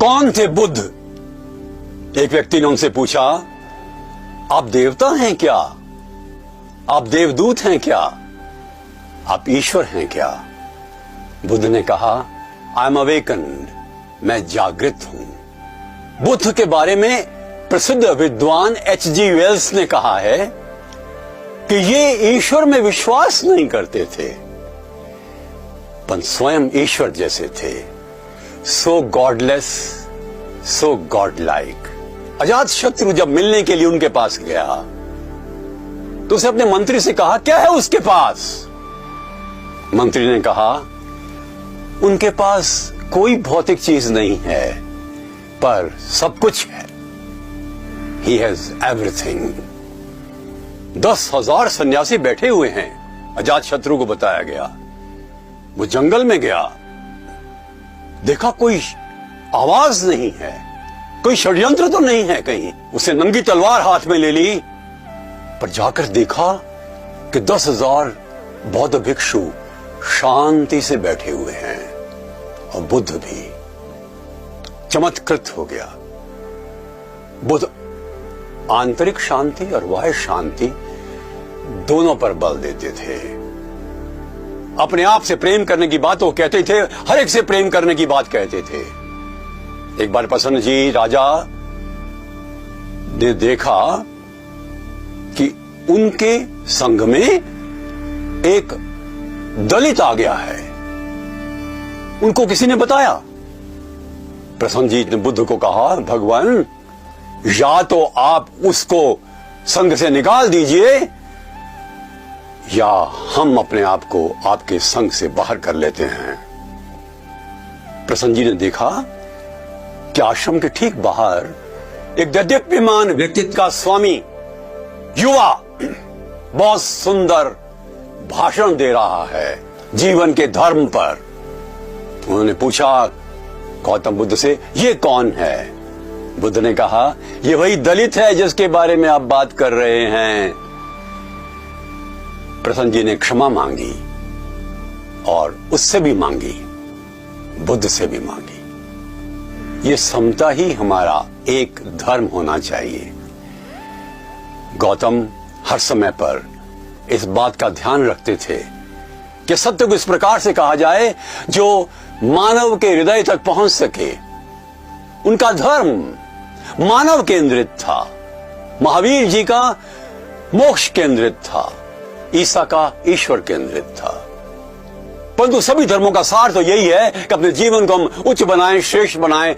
कौन थे बुद्ध? एक व्यक्ति ने उनसे पूछा, आप देवता हैं क्या? आप देवदूत हैं क्या? आप ईश्वर हैं क्या? बुद्ध ने कहा, आई एम अवेकन्ड, मैं जागृत हूं। बुद्ध के बारे में प्रसिद्ध विद्वान H.G. वेल्स ने कहा है कि ये ईश्वर में विश्वास नहीं करते थे, पर स्वयं ईश्वर जैसे थे। सो गॉडलेस, सो गॉड लाइक। अजातशत्रु जब मिलने के लिए उनके पास गया तो उसे अपने मंत्री से कहा, क्या है उसके पास? मंत्री ने कहा, उनके पास कोई भौतिक चीज नहीं है, पर सब कुछ है। He has everything। 10,000 सन्यासी बैठे हुए हैं, अजातशत्रु को बताया गया। वो जंगल में गया, देखा कोई आवाज नहीं है, कोई षड्यंत्र तो नहीं है कहीं। उसे नंगी तलवार हाथ में ले ली, पर जाकर देखा कि 10,000 बौद्ध भिक्षु शांति से बैठे हुए हैं और बुद्ध भी। चमत्कृत हो गया। बुद्ध आंतरिक शांति और बाह्य शांति दोनों पर बल देते थे। अपने आप से प्रेम करने की बात वो कहते थे, हर एक से प्रेम करने की बात कहते थे। एक बार प्रसन्न जी राजा ने देखा कि उनके संघ में एक दलित आ गया है। उनको किसी ने बताया। प्रसन्न जी ने बुद्ध को कहा, भगवान, या तो आप उसको संघ से निकाल दीजिए या हम अपने आप को आपके संघ से बाहर कर लेते हैं। प्रसन्न जी ने देखा कि आश्रम के ठीक बाहर एक दैदीप्यमान व्यक्तित्व का स्वामी युवा बहुत सुंदर भाषण दे रहा है जीवन के धर्म पर। उन्होंने पूछा गौतम बुद्ध से, ये कौन है? बुद्ध ने कहा, ये वही दलित है जिसके बारे में आप बात कर रहे हैं। प्रसन्न जी ने क्षमा मांगी और उससे भी मांगी, बुद्ध से भी मांगी। ये समता ही हमारा एक धर्म होना चाहिए। गौतम हर समय पर इस बात का ध्यान रखते थे कि सत्य को इस प्रकार से कहा जाए जो मानव के हृदय तक पहुंच सके। उनका धर्म मानव केंद्रित था, महावीर जी का मोक्ष केंद्रित था, ईसा का ईश्वर केंद्रित था। परंतु सभी धर्मों का सार तो यही है कि अपने जीवन को हम उच्च बनाएं, श्रेष्ठ बनाएं,